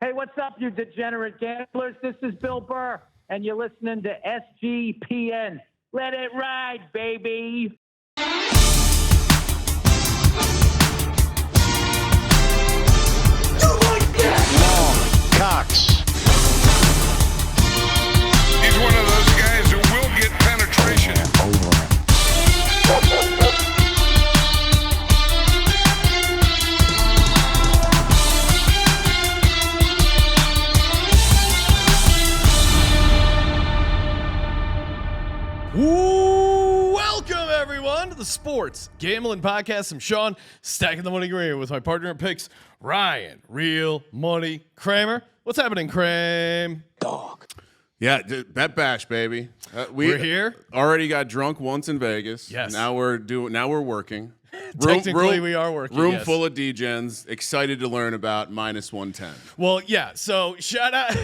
Hey, what's up, you degenerate gamblers? This is Bill Burr, and you're listening to SGPN. Let it ride, baby. Long Cox. He's one of those guys who will get penetration. Welcome, everyone, to the Sports Gambling Podcast. I'm Sean, stacking the money green with my partner in picks, Ryan, Real Money Kramer. What's happening, Kramer? Dog. Yeah, bet bash, baby. We're here. Already got drunk once in Vegas. Yes. Now we're working. Technically, we are working. Room yes. full of degens. Excited to learn about minus 110. Well, yeah. So shout out.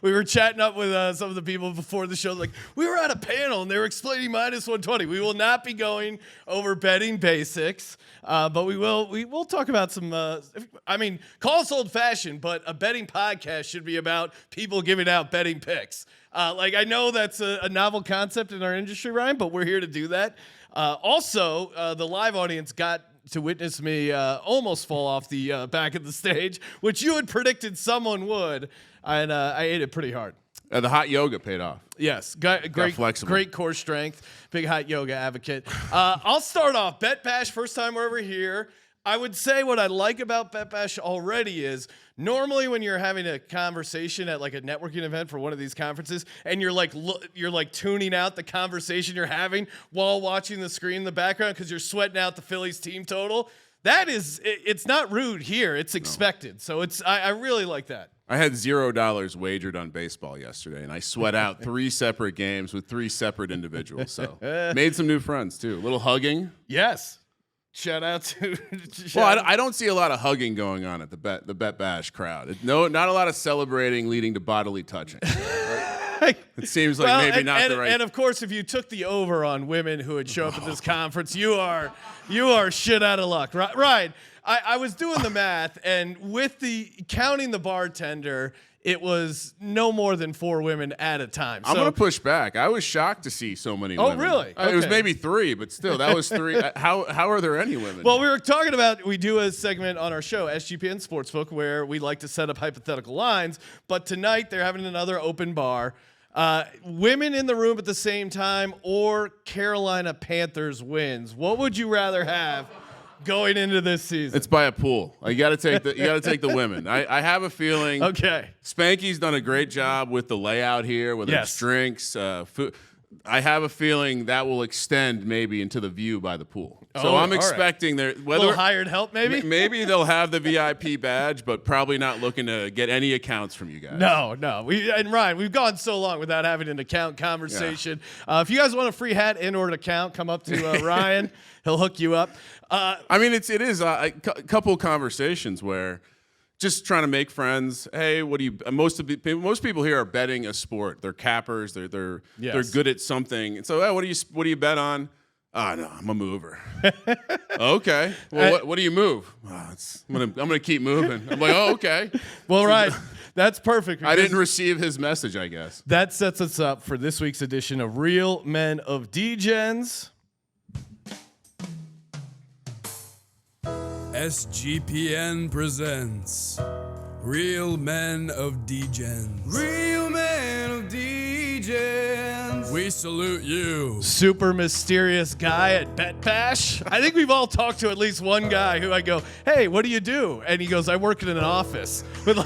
We were chatting up with some of the people before the show. Like, we were at a panel and they were explaining minus 120. We will not be going over betting basics, but we will talk about some. Call us old fashioned, but a betting podcast should be about people giving out betting picks. I know that's a novel concept in our industry, Ryan, but we're here to do that. Also, the live audience got to witness me almost fall off the back of the stage, which you had predicted someone would, and I ate it pretty hard. The hot yoga paid off. Yes, great core strength, big hot yoga advocate. I'll start off. Bet Bash, first time we're over here. I would say what I like about Bet Bash already is normally when you're having a conversation at like a networking event for one of these conferences and you're like tuning out the conversation you're having while watching the screen in the background because you're sweating out the Phillies team total. It's not rude here. It's expected. No. So I really like that. I had $0 wagered on baseball yesterday, and I sweat out 3 separate games with 3 separate individuals. So made some new friends too. A little hugging. Yes. Shout out to. I don't see a lot of hugging going on at the Bet Bash crowd. Not a lot of celebrating leading to bodily touching. Right? It seems like maybe not the right. And of course, if you took the over on women who would show up at this conference, you are shit out of luck, right? I was doing the math, and with the counting the bartender, it was no more than 4 women at a time. I'm going to push back. I was shocked to see so many women. Oh, really? Okay. It was maybe 3, but still, that was 3. How are there any women? Well, we were talking about, we do a segment on our show, SGPN Sportsbook, where we like to set up hypothetical lines, but tonight they're having another open bar. Women in the room at the same time or Carolina Panthers wins. What would you rather have going into this season? It's by a pool. You got to take the women. I have a feeling. Okay. Spanky's done a great job with the layout here, whether it's drinks, food. I have a feeling that will extend maybe into the view by the pool. So I'm expecting a little hired help, maybe. Maybe they'll have the VIP badge, but probably not looking to get any accounts from you guys. No. And Ryan, we've gone so long without having an account conversation. Yeah. If you guys want a free hat and or an account, come up to Ryan. He'll hook you up. It is a couple conversations where just trying to make friends. Hey, what do you? Most people here are betting a sport. They're cappers. They're good at something. And so, what do you bet on? Oh, no, I'm a mover. Okay. Well, what do you move? Oh, I'm gonna keep moving. I'm like, oh, okay. Well, right. That's perfect. I didn't receive his message, I guess. That sets us up for this week's edition of Real Men of Degens. SGPN presents Real Men of Degens. Real men of Degens. We salute you. Super mysterious guy at Bet Bash. I think we've all talked to at least one guy who I go, hey, what do you do? And he goes, I work in an office. With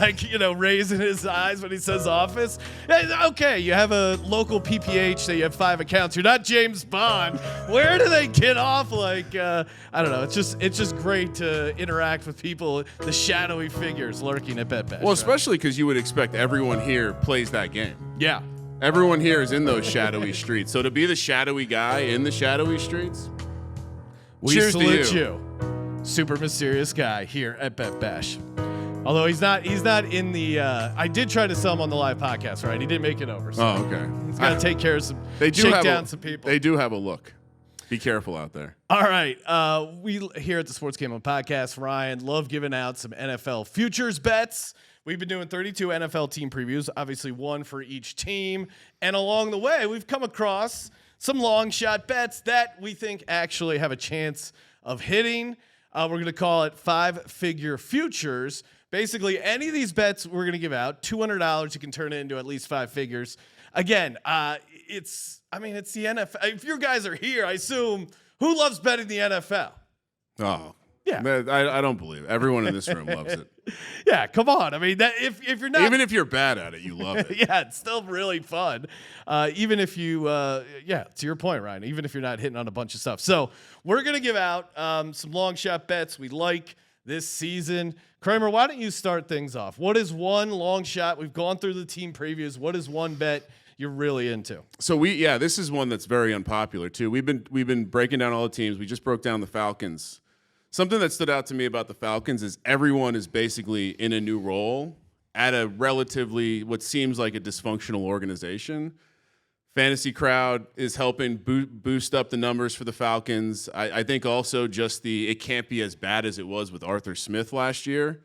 raising his eyes when he says office. Okay, you have a local PPH that you have 5 accounts. You're not James Bond. Where do they get off? I don't know. It's just great to interact with people, the shadowy figures lurking at Bet Bash. Well, especially because you would expect everyone here plays that game. Yeah. Everyone here is in those shadowy streets. So to be the shadowy guy in the shadowy streets, we cheers salute to you. Super mysterious guy here at Bet Bash. Although he's not in the. I did try to sell him on the live podcast, right? He didn't make it over. So oh, okay. He's got to take care of some. They do shake down some people. They do have a look. Be careful out there. All right. We here at the Sports Gambling Podcast, Ryan, love giving out some NFL futures bets. We've been doing 32 NFL team previews, obviously one for each team. And along the way, we've come across some long shot bets that we think actually have a chance of hitting. We're going to call it 5-figure futures. Basically, any of these bets we're going to give out, $200, you can turn it into at least 5 figures. Again, it's the NFL. If you guys are here, I assume, who loves betting the NFL? Oh, yeah. Man, I don't believe it. Everyone in this room loves it. Yeah, come on. I mean, that if you're not, even if you're bad at it, you love it. Yeah, it's still really fun. Even if you, to your point, Ryan. Even if you're not hitting on a bunch of stuff. So we're gonna give out some long shot bets we like this season. Kramer, why don't you start things off? What is one long shot? We've gone through the team previews. What is one bet you're really into? So this is one that's very unpopular too. We've been breaking down all the teams. We just broke down the Falcons. Something that stood out to me about the Falcons is everyone is basically in a new role at a relatively what seems like a dysfunctional organization. Fantasy crowd is helping boost up the numbers for the Falcons. I think also just it can't be as bad as it was with Arthur Smith last year.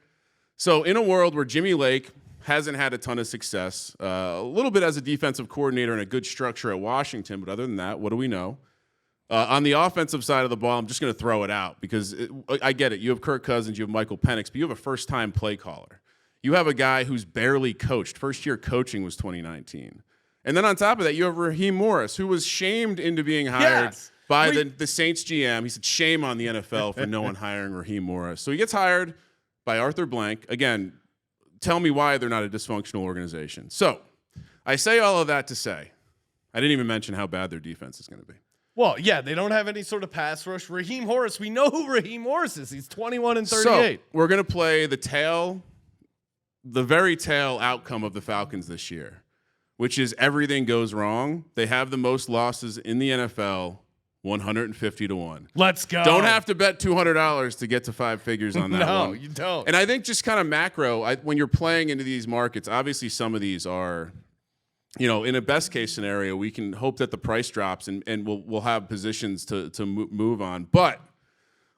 So in a world where Jimmy Lake hasn't had a ton of success, a little bit as a defensive coordinator and a good structure at Washington, but other than that, what do we know? On the offensive side of the ball, I'm just going to throw it out because I get it. You have Kirk Cousins, you have Michael Penix, but you have a first-time play caller. You have a guy who's barely coached. First-year coaching was 2019. And then on top of that, you have Raheem Morris, who was shamed into being hired by the Saints GM. He said, shame on the NFL for no one hiring Raheem Morris. So he gets hired by Arthur Blank. Again, tell me why they're not a dysfunctional organization. So I say all of that to say, I didn't even mention how bad their defense is going to be. Well, yeah, they don't have any sort of pass rush. Raheem Morris, we know who Raheem Morris is. He's 21-38. So we're going to play the very tail outcome of the Falcons this year, which is everything goes wrong. They have the most losses in the NFL, 150-1. Let's go. Don't have to bet $200 to get to 5 figures on that one. No, you don't. And I think just kind of macro, when you're playing into these markets, obviously some of these are – in a best case scenario, we can hope that the price drops and we'll have positions to move on. But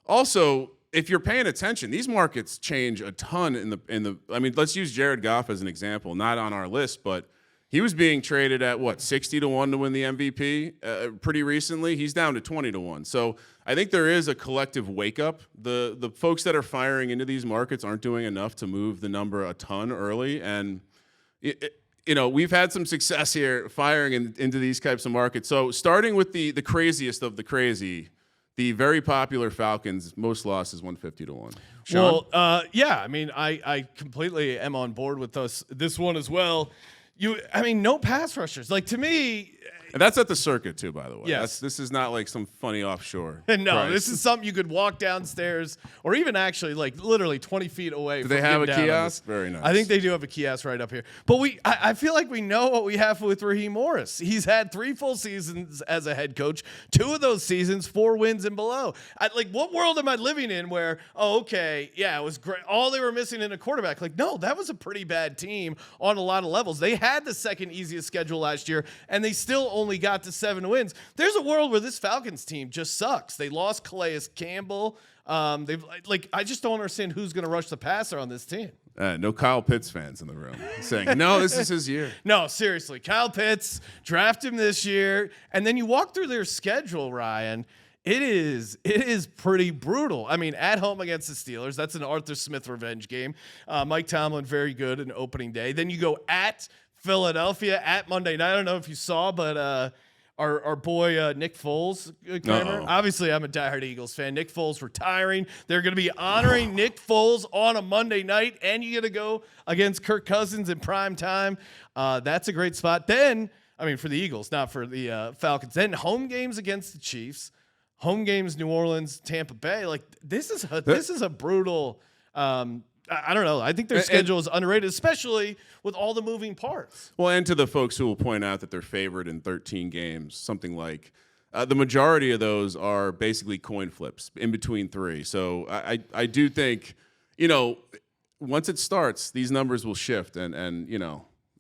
also, if you're paying attention, these markets change a ton in the. I mean, let's use Jared Goff as an example. Not on our list, but he was being traded at 60-1 to win the MVP pretty recently. He's down to 20-1. So I think there is a collective wake up. The folks that are firing into these markets aren't doing enough to move the number a ton early, and we've had some success here firing into these types of markets. So starting with the craziest of the crazy, the very popular Falcons, most losses 150-1. Sean? Well, I mean, I completely am on board with this one as well. No pass rushers. Like, to me, and that's at the Circa too, by the way. Yes. This is not like some funny offshore. No, price. This is something you could walk downstairs or even actually like literally 20 feet away. Do they have a kiosk? Very nice. I think they do have a kiosk right up here. But I feel like we know what we have with Raheem Morris. He's had 3 full seasons as a head coach. 2 of those seasons, 4 wins and below. What world am I living in where, it was great. All they were missing in a quarterback. Like, no, that was a pretty bad team on a lot of levels. They had the second easiest schedule last year, and they still only got to 7 wins. There's a world where this Falcons team just sucks. They lost Calais Campbell. I just don't understand who's going to rush the passer on this team. No Kyle Pitts fans in the room saying, no, this is his year. No, seriously. Kyle Pitts, draft him this year. And then you walk through their schedule, Ryan. It is pretty brutal. I mean, at home against the Steelers, that's an Arthur Smith revenge game. Mike Tomlin, very good in opening day. Then you go at Philadelphia at Monday night. I don't know if you saw, but our boy Nick Foles, Kramer. Obviously, I'm a diehard Eagles fan. Nick Foles retiring. They're going to be honoring Nick Foles on a Monday night, and you got to go against Kirk Cousins in prime time. That's a great spot. Then, for the Eagles, not for the Falcons. Then home games against the Chiefs, home games New Orleans, Tampa Bay. Like this is a brutal. I don't know. I think their schedule is underrated, especially with all the moving parts. Well, and to the folks who will point out that they're favored in 13 games, something like the majority of those are basically coin flips in between 3. So I do think, once it starts, these numbers will shift. And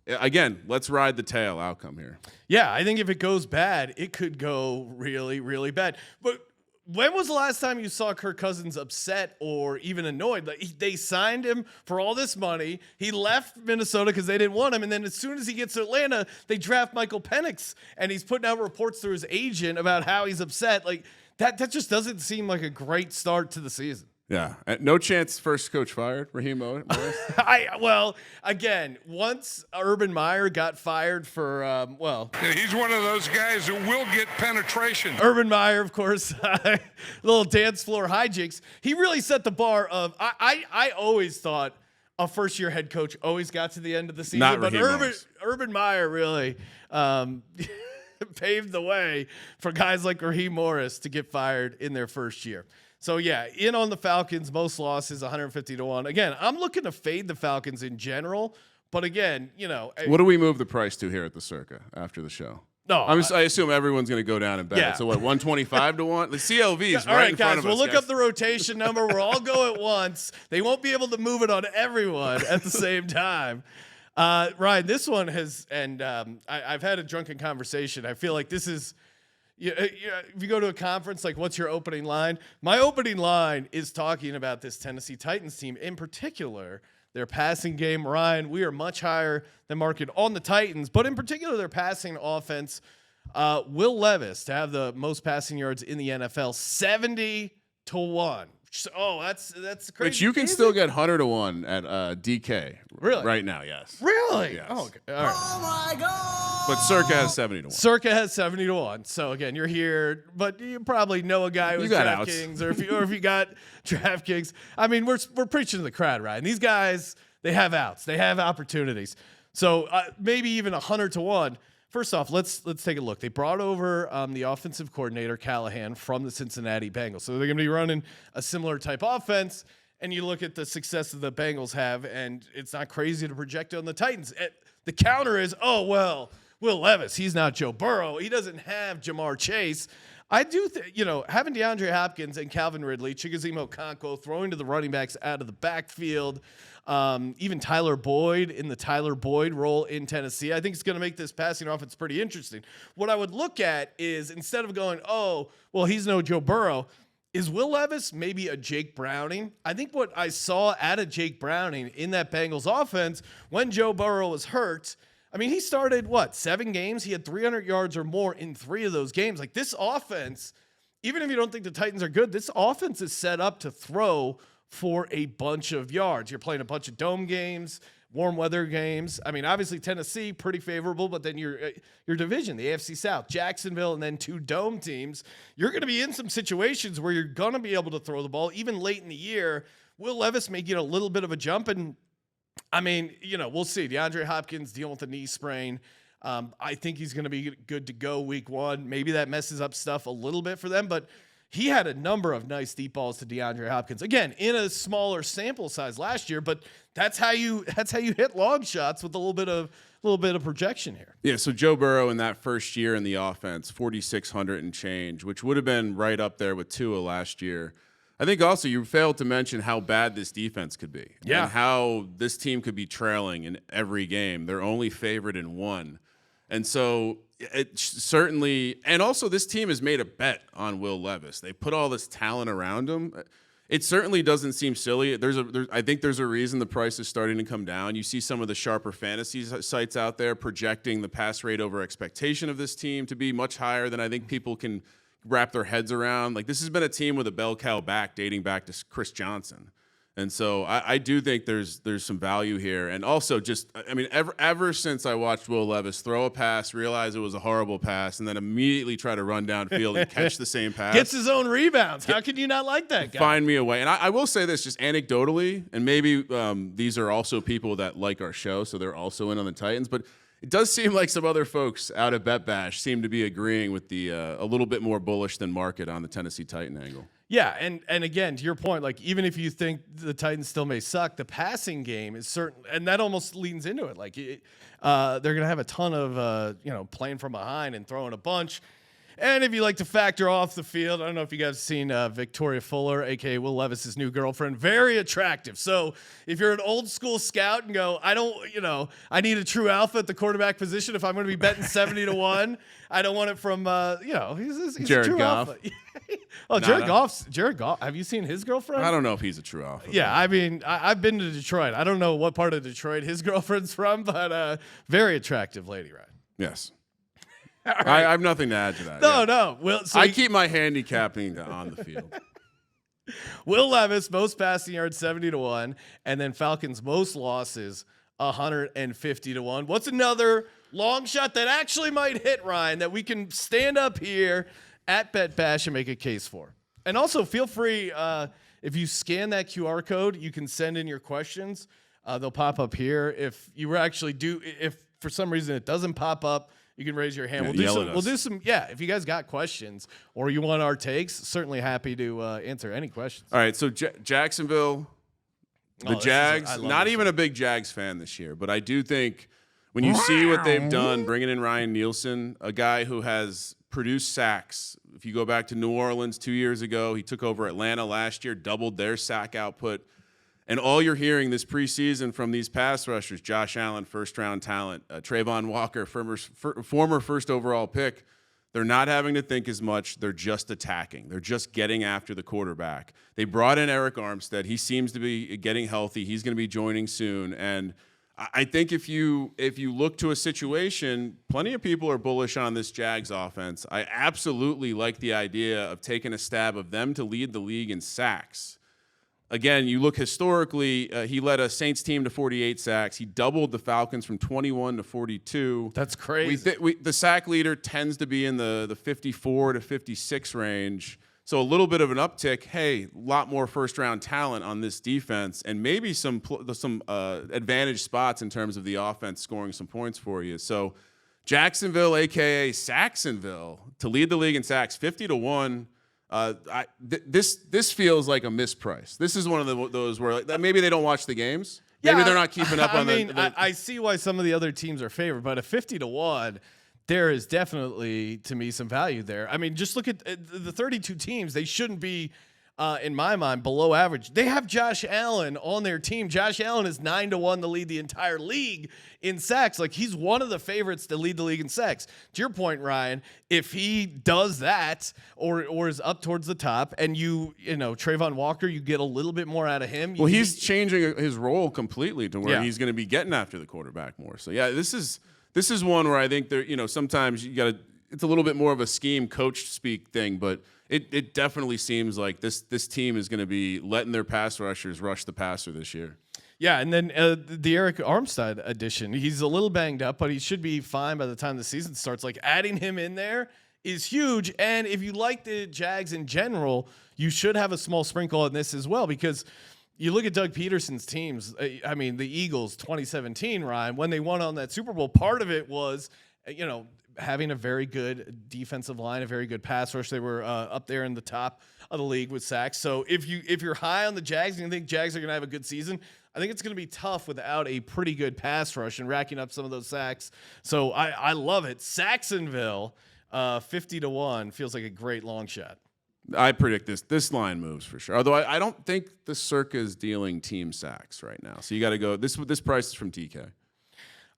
again, let's ride the tail outcome here. Yeah, I think if it goes bad, it could go really, really bad. But when was the last time you saw Kirk Cousins upset or even annoyed? Like, they signed him for all this money. He left Minnesota because they didn't want him. And then as soon as he gets to Atlanta, they draft Michael Penix. And he's putting out reports through his agent about how he's upset. Like, that just doesn't seem like a great start to the season. Yeah. No chance first coach fired, Raheem Morris? Well, again, once Urban Meyer got fired for, Yeah, he's one of those guys who will get penetration. Urban Meyer, of course, little dance floor hijinks. He really set the bar of, I always thought a first-year head coach always got to the end of the season. Not but Raheem Urban Meyer really paved the way for guys like Raheem Morris to get fired in their first year. So, yeah, in on the Falcons, most losses, 150-1. Again, I'm looking to fade the Falcons in general. But, again, what do we move the price to here at the Circa after the show? No, I assume everyone's going to go down and bet. Yeah. So, what, 125-1? The CLV is all right right, in front guys, of us. we'll look up the rotation number. We'll all go at once. They won't be able to move it on everyone at the same time. Ryan, this one has, and I've had a drunken conversation. I feel like this is, if you go to a conference, like, what's your opening line? My opening line is talking about this Tennessee Titans team, in particular, their passing game. Ryan, we are much higher than market on the Titans, but in particular, their passing offense. Will Levis to have the most passing yards in the NFL, 70-1. Oh, that's crazy. But you can still get 100-1 at DK. Really? Right now, yes. Really? Yes. Oh, okay. All right. Oh my God! But Circa has 70-1. Circa has 70-1. So again, you're here, but you probably know a guy who's DraftKings, or if you got DraftKings. I mean, we're preaching to the crowd, right? And these guys, they have outs, they have opportunities. So maybe even 100-1. First off, let's take a look. They brought over the offensive coordinator, Callahan, from the Cincinnati Bengals. So they're going to be running a similar type offense. And you look at the success that the Bengals have, and it's not crazy to project on the Titans. The counter is, oh, well, Will Levis, he's not Joe Burrow. He doesn't have Jamar Chase. I do think, having DeAndre Hopkins and Calvin Ridley, Chigozimo Okonkwo throwing to the running backs out of the backfield, even Tyler Boyd in the Tyler Boyd role in Tennessee, I think it's going to make this passing offense pretty interesting. What I would look at is, instead of going, oh, well, he's no Joe Burrow, is Will Levis maybe a Jake Browning? I think what I saw out of Jake Browning in that Bengals offense when Joe Burrow was hurt, I mean, he started, 7 games? He had 300 yards or more in 3 of those games. Like, this offense, even if you don't think the Titans are good, this offense is set up to throw for a bunch of yards. You're playing a bunch of dome games, warm weather games. I mean, obviously Tennessee, pretty favorable, but then your division, the AFC South, Jacksonville, and then 2 dome teams. You're going to be in some situations where you're going to be able to throw the ball, even late in the year. Will Levis may get a little bit of a jump, and I mean, we'll see. DeAndre Hopkins dealing with a knee sprain. I think he's going to be good to go week 1. Maybe that messes up stuff a little bit for them, but he had a number of nice deep balls to DeAndre Hopkins. Again, in a smaller sample size last year, but that's how you hit long shots with a little bit of projection here. Yeah, so Joe Burrow in that first year in the offense, 4,600 and change, which would have been right up there with Tua last year. I think also you failed to mention how bad this defense could be. Yeah. And how this team could be trailing in every game. They're only favored in 1. And so it certainly, and also this team has made a bet on Will Levis. They put all this talent around him. It certainly doesn't seem silly. I think there's a reason the price is starting to come down. You see some of the sharper fantasy sites out there projecting the pass rate over expectation of this team to be much higher than I think people can wrap their heads around. Like, this has been a team with a bell cow back dating back to Chris Johnson. And so I do think there's some value here. And also ever since I watched Will Levis throw a pass, realize it was a horrible pass, and then immediately try to run downfield and catch the same pass. Gets his own rebounds. How can you not like that guy? Find me a way. And I will say this just anecdotally, and maybe these are also people that like our show, so they're also in on the Titans, but it does seem like some other folks out of Bet Bash seem to be agreeing with the a little bit more bullish than market on the Tennessee Titan angle. Yeah, and again, to your point, like, even if you think the Titans still may suck, the passing game is certain, and that almost leans into it. Like, they're going to have a ton of playing from behind and throwing a bunch. And if you like to factor off the field, I don't know if you guys have seen Victoria Fuller, a.k.a. Will Levis's new girlfriend. Very attractive. So if you're an old school scout and go, I need a true alpha at the quarterback position if I'm going to be betting 70-1. I don't want it from, he's Jared a true Goff. alpha. Oh, Jared Goff. Have you seen his girlfriend? I don't know if he's a true alpha. Yeah, I mean, I've been to Detroit. I don't know what part of Detroit his girlfriend's from, but very attractive lady, right? Yes. Right. I have nothing to add to that. No. I keep my handicapping on the field. Will Levis, most passing yards, 70-1, and then Falcons most losses, 150-1. What's another long shot that actually might hit, Ryan, that we can stand up here at Bet Bash and make a case for? And also feel free, if you scan that QR code, you can send in your questions. They'll pop up here. If for some reason it doesn't pop up, you can raise your hand. Yeah, we'll do some. Yeah, if you guys got questions or you want our takes, certainly happy to answer any questions. All right, so Jacksonville, the Jags, not even a big Jags fan this year, but I do think when you see what they've done, bringing in Ryan Nielsen, a guy who has produced sacks. If you go back to New Orleans 2 years ago, he took over Atlanta last year, doubled their sack output. And all you're hearing this preseason from these pass rushers, Josh Allen, first-round talent, Trayvon Walker, former first overall pick, they're not having to think as much. They're just attacking. They're just getting after the quarterback. They brought in Eric Armstead. He seems to be getting healthy. He's going to be joining soon. And I think if you look to a situation, plenty of people are bullish on this Jags offense. I absolutely like the idea of taking a stab of them to lead the league in sacks. Again, you look historically, he led a Saints team to 48 sacks. He doubled the Falcons from 21 to 42. That's crazy. The sack leader tends to be in the 54 to 56 range. So a little bit of an uptick. Hey, a lot more first-round talent on this defense, and maybe some advantage spots in terms of the offense scoring some points for you. So Jacksonville, a.k.a. Saxonville, to lead the league in sacks, 50-1. This feels like a misprice. This is one of those where maybe they don't watch the games. Maybe they're not keeping up on I see why some of the other teams are favored, but at 50-1, there is definitely, to me, some value there. I mean, just look at the 32 teams. They shouldn't be, in my mind, below average. They have Josh Allen on their team. Josh Allen is 9-1 to lead the entire league in sacks. Like, he's one of the favorites to lead the league in sacks. To your point, Ryan, if he does that or is up towards the top, and Trayvon Walker, you get a little bit more out of him. Well, he's changing his role completely to where he's going to be getting after the quarterback more. So yeah, this is one where I think there, sometimes you got to. It's a little bit more of a scheme coach speak thing, but it definitely seems like this team is going to be letting their pass rushers rush the passer this year. Yeah, and then the Eric Armstead addition, he's a little banged up, but he should be fine by the time the season starts. Like, adding him in there is huge. And if you like the Jags in general, you should have a small sprinkle on this as well, because you look at Doug Peterson's teams. I mean, the Eagles 2017, Ryan, when they won on that Super Bowl, part of it was, having a very good defensive line, a very good pass rush. They were up there in the top of the league with sacks. So if you're high on the Jags and you think Jags are going to have a good season, I think it's going to be tough without a pretty good pass rush and racking up some of those sacks. So I love it. Saxonville, 50-1 feels like a great long shot. I predict this line moves for sure. Although I don't think the Circa is dealing team sacks right now. So you got to go. This price is from DK.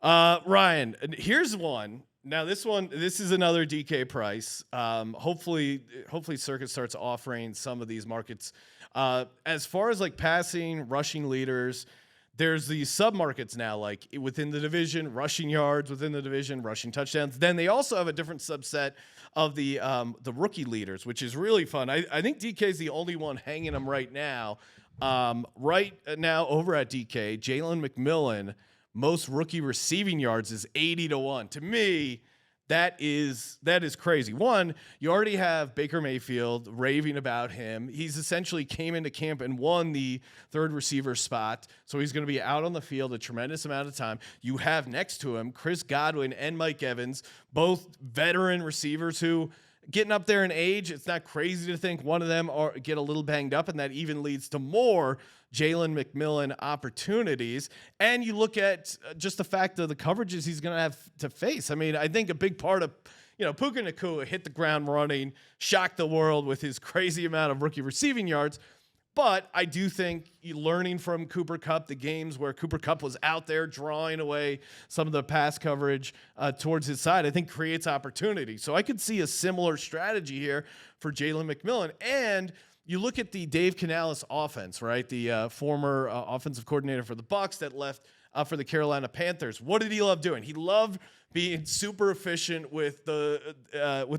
Ryan, here's one. Now this is another DK price. Hopefully Circa starts offering some of these markets. As far as like passing, rushing leaders, there's these sub-markets now, like within the division, rushing yards within the division, rushing touchdowns. Then they also have a different subset of the rookie leaders, which is really fun. I think DK is the only one hanging them right now. Right now over at DK, Jalen McMillan, most rookie receiving yards is 80-1. To me, that is crazy. One, you already have Baker Mayfield raving about him. He's essentially came into camp and won the third receiver spot, so he's going to be out on the field a tremendous amount of time. You have next to him Chris Godwin and Mike Evans, both veteran receivers who, getting up there in age, it's not crazy to think one of them get a little banged up, and that even leads to more Jalen McMillan opportunities. And you look at just the fact of the coverages he's going to have to face. I mean, I think a big part of Puka Nacua hit the ground running, shocked the world with his crazy amount of rookie receiving yards. But I do think learning from Cooper Kupp, the games where Cooper Kupp was out there drawing away some of the pass coverage towards his side, I think creates opportunity. So I could see a similar strategy here for Jalen McMillan. And you look at the Dave Canales offense, right? The former offensive coordinator for the Bucs that left for the Carolina Panthers. What did he love doing? He loved being super efficient with the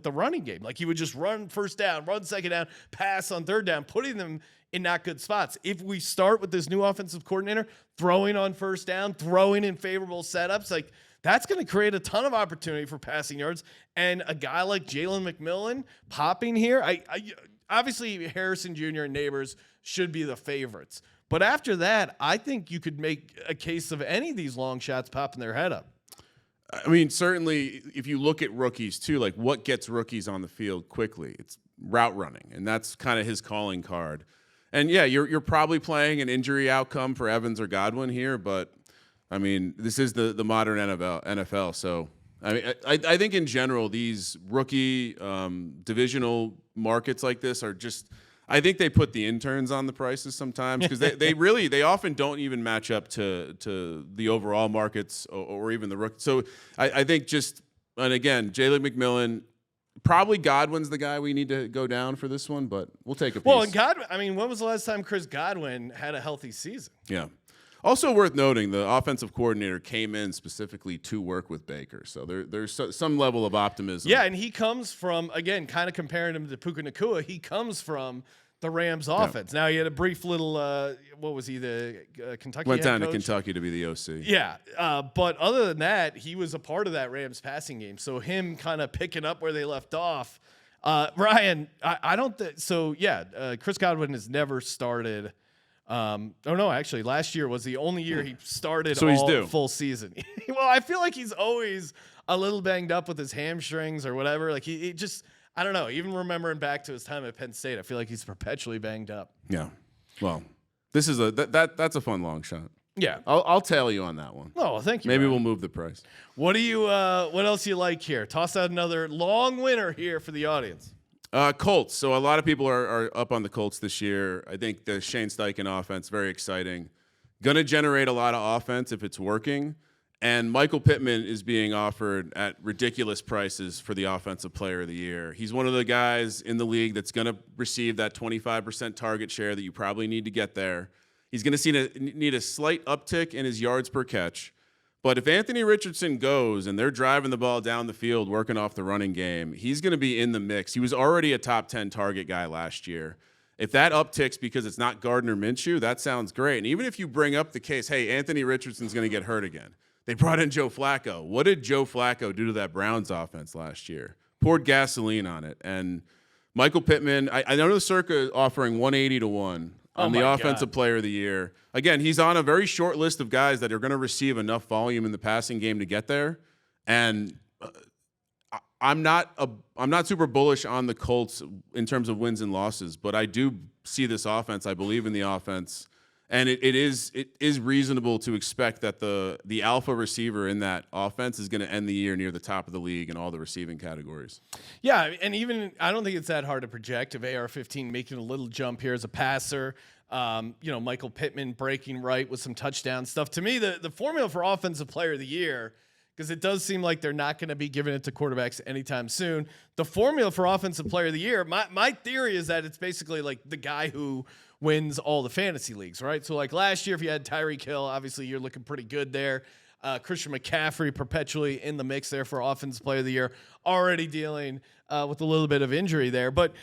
running game. Like he would just run first down, run second down, pass on third down, putting them in not good spots. If we start with this new offensive coordinator throwing on first down, throwing in favorable setups, like that's going to create a ton of opportunity for passing yards. And a guy like Jalen McMillan popping here, I obviously Harrison Jr. and Neighbors should be the favorites. But after that, I think you could make a case of any of these long shots popping their head up. I mean, certainly if you look at rookies too, like what gets rookies on the field quickly, it's route running. And that's kind of his calling card. And yeah, you're probably playing an injury outcome for Evans or Godwin here, but I mean, this is the modern NFL. So I mean, I think in general, these rookie divisional markets like this are just, I think they put the interns on the prices sometimes because they often don't even match up to the overall markets or even the rookie. So I think and again, Jalen McMillan, probably Godwin's the guy we need to go down for this one, but we'll take a piece. Well, and Godwin, I mean, when was the last time Chris Godwin had a healthy season? Yeah. Also worth noting, the offensive coordinator came in specifically to work with Baker. So there's some level of optimism. Yeah, and he comes from, again, kind of comparing him to Puka Nacua, he comes from the Rams offense. Yeah. Now, he had a brief little, what was he, the Kentucky Went down head coach? to Kentucky to be the OC. Yeah, but other than that, he was a part of that Rams passing game. So him kind of picking up where they left off. Ryan, I don't think – so, yeah, Chris Godwin has never started – actually, last year was the only year he started full season. Well, I feel like he's always a little banged up with his hamstrings or whatever. Like he just, I don't know. Even remembering back to his time at Penn State, I feel like he's perpetually banged up. Yeah. Well, this is that's a fun long shot. Yeah, I'll tail you on that one. Oh, well, thank you. Maybe Ryan. we'll move the price. What else you like here? Toss out another long winner here for the audience. Colts. So a lot of people are up on the Colts this year. I think the Shane Steichen offense, very exciting. Going to generate a lot of offense if it's working. And Michael Pittman is being offered at ridiculous prices for the Offensive Player of the Year. He's one of the guys in the league that's going to receive that 25% target share that you probably need to get there. He's going to need a slight uptick in his yards per catch. But if Anthony Richardson goes and they're driving the ball down the field, working off the running game, he's going to be in the mix. He was already a top 10 target guy last year. If that upticks because it's not Gardner Minshew, that sounds great. And even if you bring up the case, hey, Anthony Richardson's going to get hurt again. They brought in Joe Flacco. What did Joe Flacco do to that Browns offense last year? Poured gasoline on it. And Michael Pittman, I know the Circa offering 180 to 1 on the Offensive Player of the Year. Again, he's on a very short list of guys that are going to receive enough volume in the passing game to get there. And I'm not super bullish on the Colts in terms of wins and losses, but I do see this offense. I believe in the offense, and it is reasonable to expect that the alpha receiver in that offense is going to end the year near the top of the league in all the receiving categories. Yeah, and even I don't think it's that hard to project of AR-15 making a little jump here as a passer. Michael Pittman breaking right with some touchdown stuff. To me, the formula for Offensive Player of the Year, because it does seem like they're not going to be giving it to quarterbacks anytime soon. The formula for Offensive Player of the Year, my theory is that it's basically like the guy who wins all the fantasy leagues, right? So like last year, if you had Tyreek Hill, obviously you're looking pretty good there. Christian McCaffrey perpetually in the mix there for Offensive Player of the Year, already dealing with a little bit of injury there. But,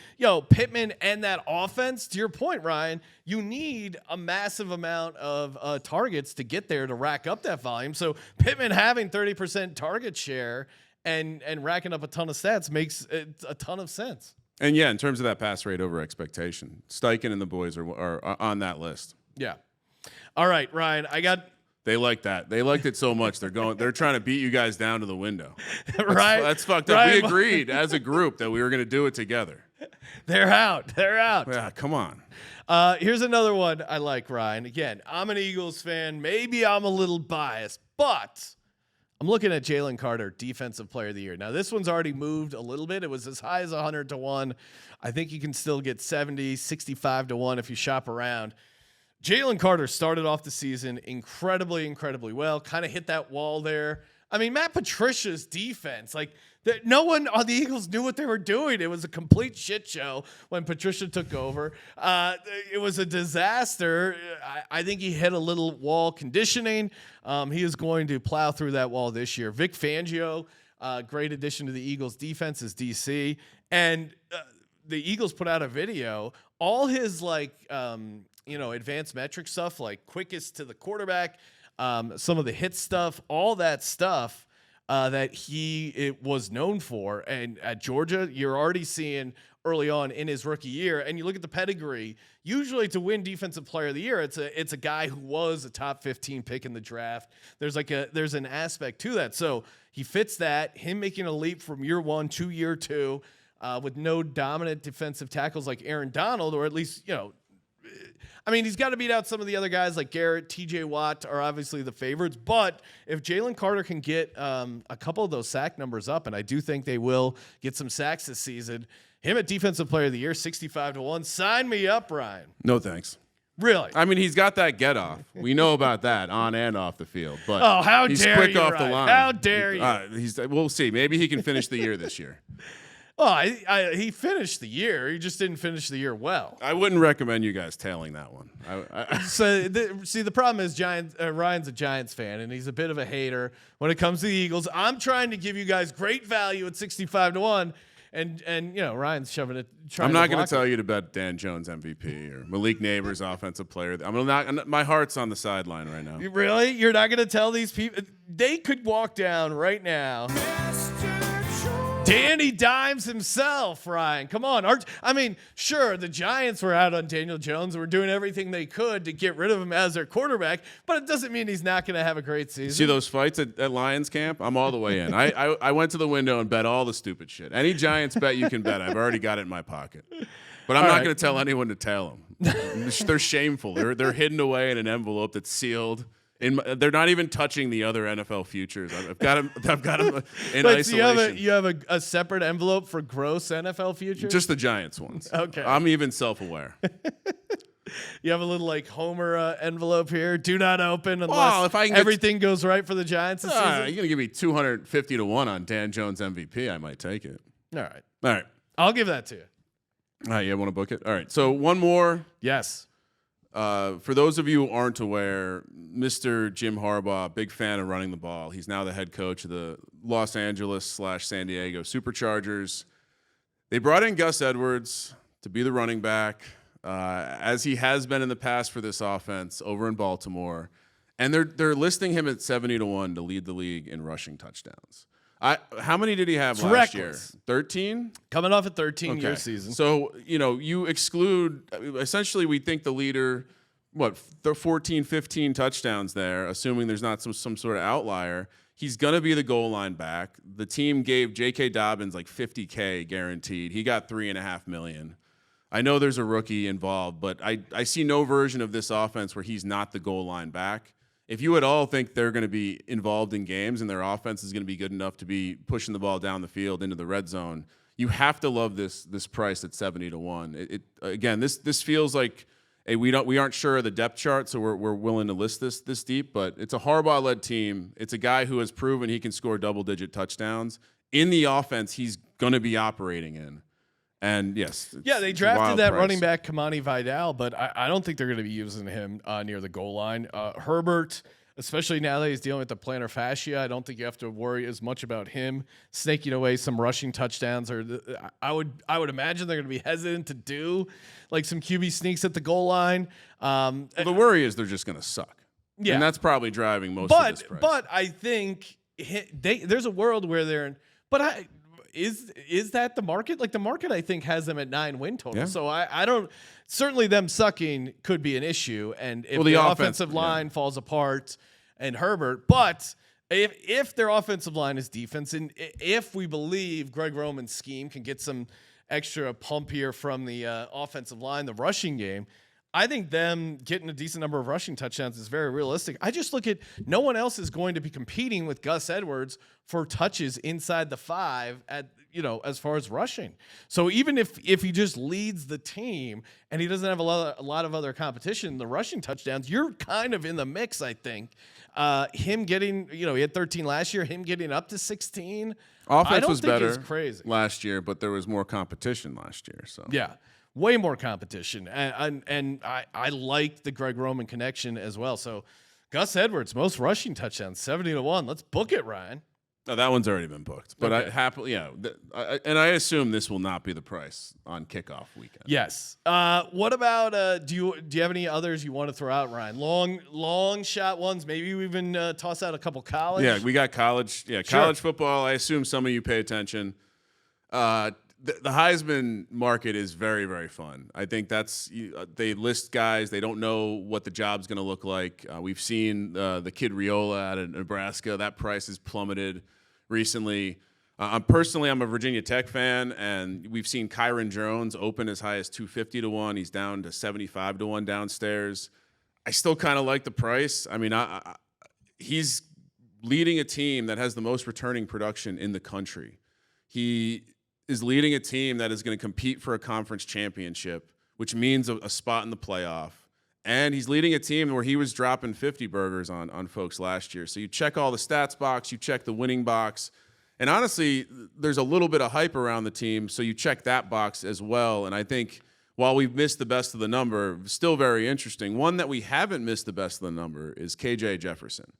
Pittman and that offense, to your point, Ryan, you need a massive amount of targets to get there to rack up that volume. So Pittman having 30% target share and racking up a ton of stats makes a ton of sense. And, yeah, in terms of that pass rate over expectation, Steichen and the boys are on that list. Yeah. All right, Ryan, They like that. They liked it so much. They're trying to beat you guys down to the window. Right? That's fucked up. We agreed as a group that we were going to do it together. They're out. Yeah, come on. Here's another one I like, Ryan. Again, I'm an Eagles fan. Maybe I'm a little biased, but I'm looking at Jalen Carter, Defensive Player of the Year. Now, this one's already moved a little bit. It was as high as 100 to 1. I think you can still get 70, 65 to 1 if you shop around. Jalen Carter started off the season incredibly, incredibly well, kind of hit that wall there. I mean, Matt Patricia's defense, like, no one on the Eagles knew what they were doing. It was a complete shit show when Patricia took over. It was a disaster. I think he hit a little wall conditioning. He is going to plow through that wall this year. Vic Fangio, great addition to the Eagles defense as DC. And the Eagles put out a video. All his, advanced metric stuff, like quickest to the quarterback, some of the hit stuff, all that stuff that he was known for. And at Georgia, you're already seeing early on in his rookie year, and you look at the pedigree, usually to win Defensive Player of the Year, it's a guy who was a top 15 pick in the draft. There's an aspect to that. So he fits that, him making a leap from year 1 to year 2 with no dominant defensive tackles like Aaron Donald, or at least, he's got to beat out some of the other guys like Garrett, TJ Watt are obviously the favorites. But if Jalen Carter can get a couple of those sack numbers up, and I do think they will get some sacks this season, him at Defensive Player of the Year, 65 to 1. Sign me up, Ryan. No thanks. Really? I mean, he's got that get off. We know about that on and off the field. But how he's dare quick you, off Ryan. the line. How dare you? We'll see. Maybe he can finish the year this year. Oh, he finished the year. He just didn't finish the year well. I wouldn't recommend you guys tailing that one. The problem is Ryan's a Giants fan, and he's a bit of a hater when it comes to the Eagles. I'm trying to give you guys great value at 65 to 1, and Ryan's shoving it. I'm not going to tell you to bet Dan Jones MVP or Malik Neighbors Offensive Player. My heart's on the sideline right now. Really? You're not going to tell these people? They could walk down right now. Danny Dimes himself, Ryan. Come on. Sure, the Giants were out on Daniel Jones and were doing everything they could to get rid of him as their quarterback, but it doesn't mean he's not going to have a great season. See those fights at Lions camp? I'm all the way in. I went to the window and bet all the stupid shit. Any Giants bet you can bet, I've already got it in my pocket. But I'm not going to tell anyone to tail them. They're shameful. They're hidden away in an envelope that's sealed. They're not even touching the other NFL futures. I've got them in isolation. You have a separate envelope for gross NFL futures? Just the Giants ones. Okay. I'm even self-aware. You have a little Homer envelope here. Do not open unless if I can everything goes right for the Giants this season. You're going to give me 250 to 1 on Dan Jones MVP. I might take it. All right. I'll give that to you. All right. You want to book it? All right. So one more. Yes. For those of you who aren't aware, Mr. Jim Harbaugh, big fan of running the ball. He's now the head coach of the Los Angeles/San Diego Superchargers. They brought in Gus Edwards to be the running back, as he has been in the past for this offense over in Baltimore. And they're listing him at 70 to 1 to lead the league in rushing touchdowns. How many did he have last year? 13? Coming off a 13-year season. So, you exclude, essentially we think the leader, the 14, 15 touchdowns there, assuming there's not some sort of outlier. He's going to be the goal line back. The team gave J.K. Dobbins like $50K guaranteed. He got $3.5 million. I know there's a rookie involved, but I see no version of this offense where he's not the goal line back. If you at all think they're going to be involved in games and their offense is going to be good enough to be pushing the ball down the field into the red zone, you have to love this price at 70 to 1. Again, this feels like we aren't sure of the depth chart, so we're willing to list this deep. But it's a Harbaugh-led team. It's a guy who has proven he can score double-digit touchdowns in the offense he's going to be operating in. And yes, they drafted that running back Kamani Vidal, but I don't think they're going to be using him near the goal line. Herbert, especially now that he's dealing with the plantar fascia, I don't think you have to worry as much about him snaking away some rushing touchdowns. I would imagine they're going to be hesitant to do like some QB sneaks at the goal line. The worry is they're just going to suck. Yeah, and that's probably driving most of this price. But I think there's a world where they're. But Is that the market? Like the market, I think, has them at 9 win total. Yeah. So I don't. Certainly, them sucking could be an issue, and if the offensive line falls apart, and Herbert, but if their offensive line is defense, and if we believe Greg Roman's scheme can get some extra pump here from the offensive line, the rushing game, I think them getting a decent number of rushing touchdowns is very realistic. I just look at no one else is going to be competing with Gus Edwards for touches inside the 5 at, as far as rushing. So even if he just leads the team and he doesn't have a lot of other competition, the rushing touchdowns, you're kind of in the mix, I think. Him getting, he had 13 last year, him getting up to 16. Offense was better crazy last year, but there was more competition last year. So yeah. Way more competition, and I like the Greg Roman connection as well. So, Gus Edwards, most rushing touchdowns, 70-1. Let's book it, Ryan. No, that one's already been booked. But okay. I happily, and I assume this will not be the price on kickoff weekend. Yes. What about do you have any others you want to throw out, Ryan? Long shot ones. Maybe we even toss out a couple college. Yeah, we got college. Yeah, sure. College football. I assume some of you pay attention. The Heisman market is very, very fun. I think they list guys. They don't know what the job's going to look like. We've seen the kid Riola out of Nebraska. That price has plummeted recently. I'm a Virginia Tech fan, and we've seen Kyron Jones open as high as 250-1. He's down to 75-1 downstairs. I still kind of like the price. I mean, he's leading a team that has the most returning production in the country. He is leading a team that is going to compete for a conference championship, which means a spot in the playoff. And he's leading a team where he was dropping 50 burgers on folks last year. So you check all the stats box, you check the winning box. And honestly, there's a little bit of hype around the team, so you check that box as well. And I think while we've missed the best of the number, still very interesting. One that we haven't missed the best of the number is KJ Jefferson.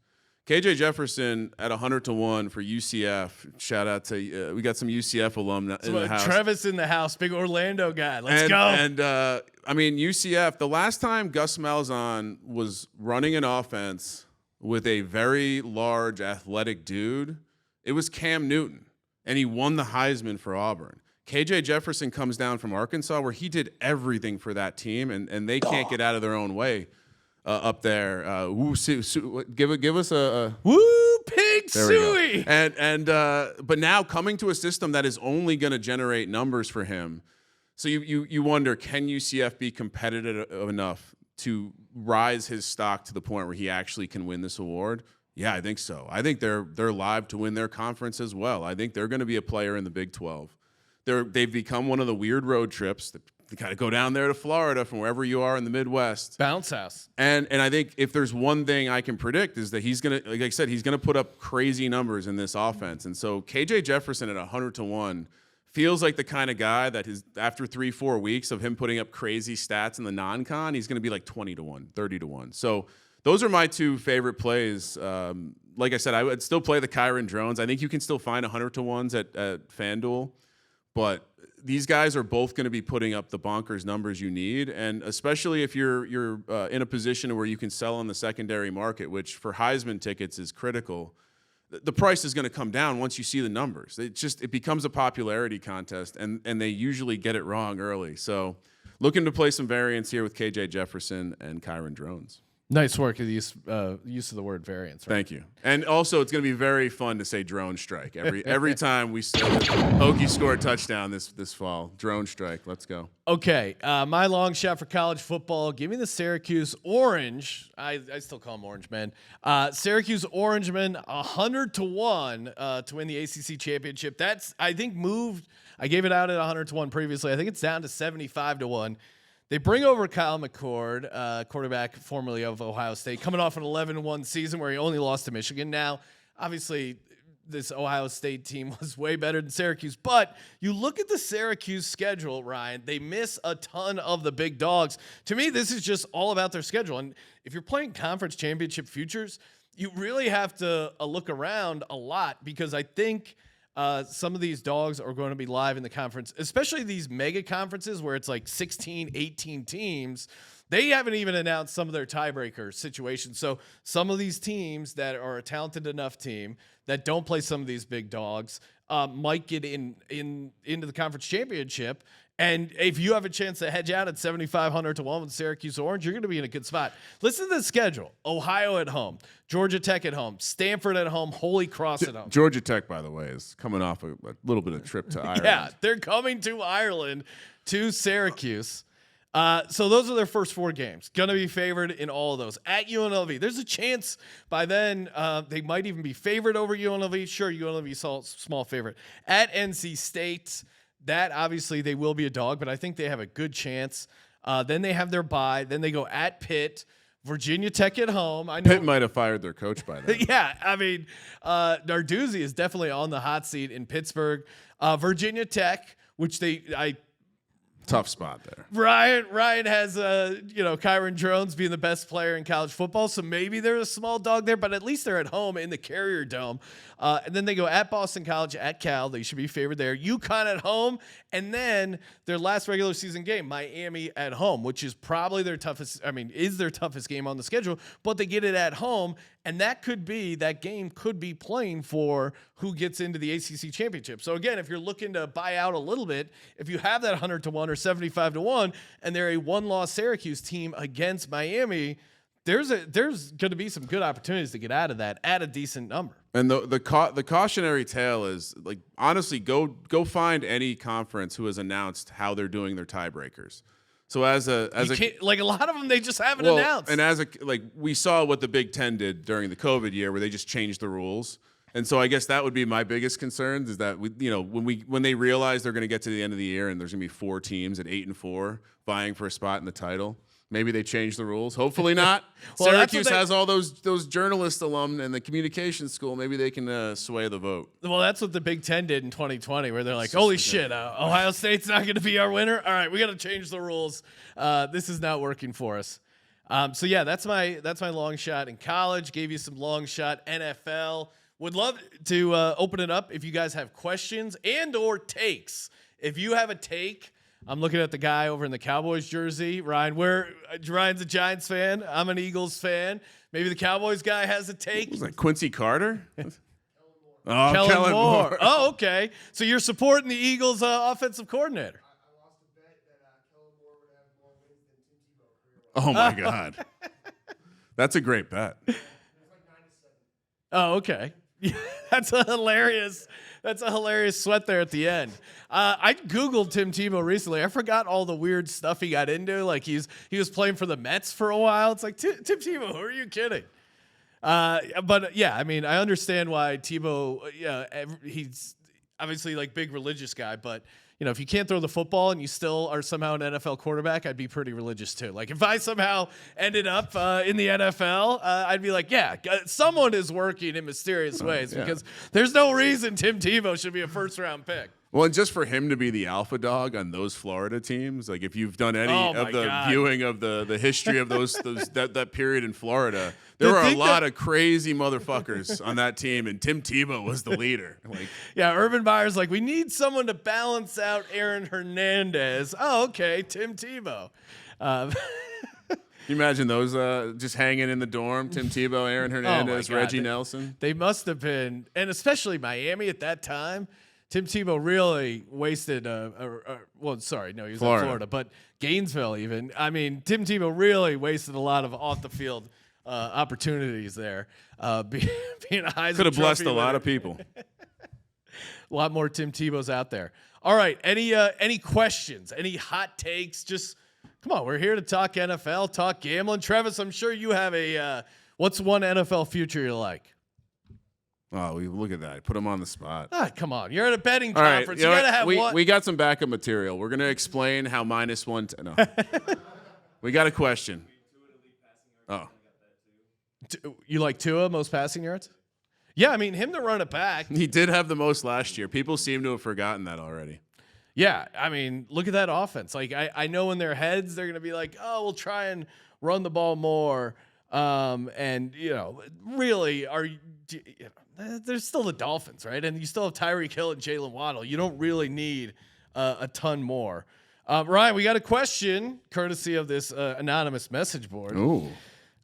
KJ Jefferson at 100-1 for UCF. Shout out to we got some UCF alum in the house. Travis in the house, big Orlando guy. Let's go. And I mean UCF. The last time Gus Malzahn was running an offense with a very large athletic dude, it was Cam Newton, and he won the Heisman for Auburn. KJ Jefferson comes down from Arkansas, where he did everything for that team, and they can't get out of their own way. Up there, give us a woo pig suey. And but now coming to a system that is only going to generate numbers for him, so you wonder, can UCF be competitive enough to rise his stock to the point where he actually can win this award? Yeah, I think so. I think they're live to win their conference as well. I think they're going to be a player in the Big 12. They've become one of the weird road trips that you got to go down there to Florida from wherever you are in the Midwest. Bounce house. And I think if there's one thing I can predict is that he's going to, like I said, he's going to put up crazy numbers in this offense. And so KJ Jefferson at 100-1 feels like the kind of guy that after 3-4 weeks of him putting up crazy stats in the non-con, he's going to be like 20-1, 30-1. So those are my two favorite plays. Like I said, I would still play the Kyron Jones. I think you can still find 100-1s at FanDuel, but these guys are both going to be putting up the bonkers numbers you need, and especially if you're in a position where you can sell on the secondary market, which for Heisman tickets is critical. The price is going to come down once you see the numbers. It becomes a popularity contest, and they usually get it wrong early. So looking to play some variance here with KJ Jefferson and Kyron Jones. Nice work of the use of the word variance. Right? Thank you. And also, it's going to be very fun to say drone strike every time we say Hokie score a touchdown this fall. Drone strike. Let's go. Okay, my long shot for college football. Give me the Syracuse Orange. I still call them Orange Men. Syracuse Orangemen 100-1 to win the ACC championship. That's I think moved. I gave it out at 100-1 previously. I think it's down to 75-1. They bring over Kyle McCord, quarterback formerly of Ohio State, coming off an 11-1 season where he only lost to Michigan. Now, obviously, this Ohio State team was way better than Syracuse, but you look at the Syracuse schedule, Ryan, they miss a ton of the big dogs. To me, this is just all about their schedule. And if you're playing conference championship futures, you really have to look around a lot because I think some of these dogs are going to be live in the conference, especially these mega conferences where it's like 16, 18 teams. They haven't even announced some of their tiebreaker situations. So some of these teams that are a talented enough team that don't play some of these big dogs might get into the conference championship. And if you have a chance to hedge out at 7,500-1 with Syracuse Orange, you're going to be in a good spot. Listen to the schedule. Ohio at home, Georgia Tech at home, Stanford at home, Holy Cross at home. Georgia Tech, by the way, is coming off a little bit of trip to Ireland. Yeah, they're coming to Ireland, to Syracuse. So those are their first 4 games. Going to be favored in all of those. At UNLV, there's a chance by then they might even be favored over UNLV. Sure, UNLV small favorite. At NC State, that obviously they will be a dog, but I think they have a good chance. Then they have their bye. Then they go at Pitt. Virginia Tech at home. I know Pitt might have fired their coach by then. Yeah, I mean, Narduzzi is definitely on the hot seat in Pittsburgh. Virginia Tech, which Tough spot there. Ryan has Kyron Drones being the best player in college football, so maybe they're a small dog there, but at least they're at home in the Carrier Dome. And then they go at Boston College, at Cal. They should be favored there. UConn at home, and then their last regular season game, Miami at home, which is probably their toughest. Is their toughest game on the schedule, but they get it at home, and that game could be playing for who gets into the ACC championship. So again, if you're looking to buy out a little bit, if you have that 100-1 or 75-1, and they're a 1-loss Syracuse team against Miami, there's going to be some good opportunities to get out of that at a decent number. And the cautionary tale is, like, honestly, go find any conference who has announced how they're doing their tiebreakers. So like a lot of them, they just haven't announced. And we saw what the Big Ten did during the COVID year, where they just changed the rules. And so I guess that would be my biggest concern, is that when they realize they're going to get to the end of the year and there's going to be 4 teams at 8-4 vying for a spot in the title, maybe they change the rules. Hopefully not. Well, Syracuse has all those journalist alum in the communications school. Maybe they can sway the vote. Well, that's what the Big Ten did in 2020, where they're like, holy shit, Ohio State's not going to be our winner. All right, we got to change the rules. This is not working for us. So yeah, that's my long shot in college. Gave you some long shot NFL. Would love to open it up if you guys have questions and or takes. If you have a take, I'm looking at the guy over in the Cowboys jersey, Ryan. Ryan's a Giants fan. I'm an Eagles fan. Maybe the Cowboys guy has a take. Was that Quincy Carter? Kellen Moore. Oh, okay. So you're supporting the Eagles offensive coordinator. I lost a bet that Kellen Moore would have more wins than Tim Tebow career-wise. Oh my God, that's a great bet. It was like 97. Oh, okay. That's a hilarious sweat there at the end. I Googled Tim Tebow recently. I forgot all the weird stuff he got into. Like he was playing for the Mets for a while. It's like, Tim Tebow, who are you kidding? But yeah, I mean, I understand why Tebow, he's obviously like big religious guy, but if you can't throw the football and you still are somehow an NFL quarterback, I'd be pretty religious too. Like if I somehow ended up in the NFL, I'd be like, yeah, someone is working in mysterious ways because there's no reason Tim Tebow should be a first-round pick. Well, and just for him to be the alpha dog on those Florida teams, like if you've done any of the viewing of the history of that period in Florida, there were a lot of crazy motherfuckers on that team, and Tim Tebow was the leader. Urban Meyer's like, we need someone to balance out Aaron Hernandez. Oh, okay, Tim Tebow. Can you imagine those just hanging in the dorm? Tim Tebow, Aaron Hernandez, Reggie Nelson. They must have been, and especially Miami at that time. Tim Tebow really wasted. He was in Florida, but Gainesville even. I mean, Tim Tebow really wasted a lot of off the field opportunities there. Being a Heisman could have blessed Trophy a lot winner. of people. A lot more Tim Tebows out there. All right, any questions? Any hot takes? Just come on. We're here to talk NFL, talk gambling. Travis, I'm sure you have a. What's one NFL future you like? Oh, look at that. Put him on the spot. Come on. You're at a betting All conference. Right, you got to have one. We got some backup material. We're going to explain how -1. No. We got a question. Oh. You like Tua, most passing yards? Yeah, I mean, him to run it back. He did have the most last year. People seem to have forgotten that already. Yeah, I mean, look at that offense. Like, I know in their heads they're going to be like, oh, we'll try and run the ball more. And, really, there's still the Dolphins, right? And you still have Tyreek Hill and Jalen Waddle. You don't really need a ton more. Ryan, we got a question courtesy of this anonymous message board. Ooh.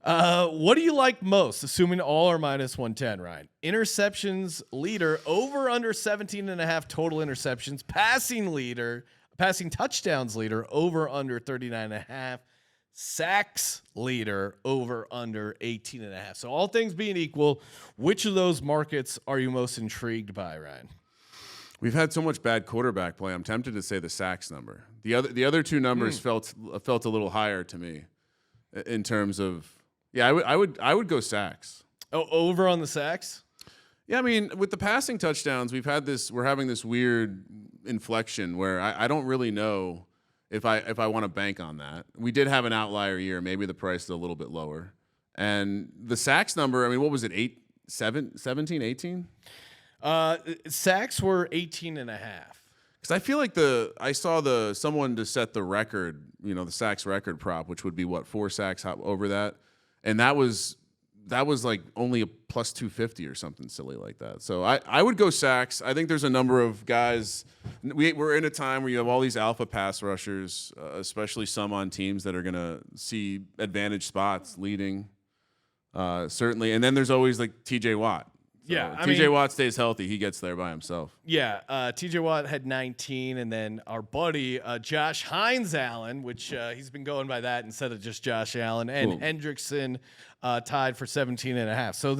What do you like most, assuming all are -110, Ryan? Interceptions leader, over under 17.5 total interceptions. Passing touchdowns leader, over under 39.5. Sacks leader, over under 18.5. So all things being equal, which of those markets are you most intrigued by, Ryan? We've had so much bad quarterback play. I'm tempted to say the sacks number. The other two numbers felt a little higher to me in terms of I would go sacks. Oh, over on the sacks? Yeah, I mean, with the passing touchdowns, we're having this weird inflection where I don't really know if I want to bank on that. We did have an outlier year. Maybe the price is a little bit lower. And the sacks number, I mean, what was it? 17, 18? Sacks were 18 and a half. Because I feel like I saw someone to set the record, the sacks record prop, which would be 4 sacks over that. And that was like only a plus 250 or something silly like that. So I would go sacks. I think there's a number of guys. We're in a time where you have all these alpha pass rushers, especially some on teams that are going to see advantage spots leading, certainly. And then there's always like TJ Watt. So TJ Watt stays healthy. He gets there by himself. Yeah, TJ Watt had 19, and then our buddy Josh Hines Allen, which he's been going by that instead of just Josh Allen, and Hendrickson tied for 17 and a half. So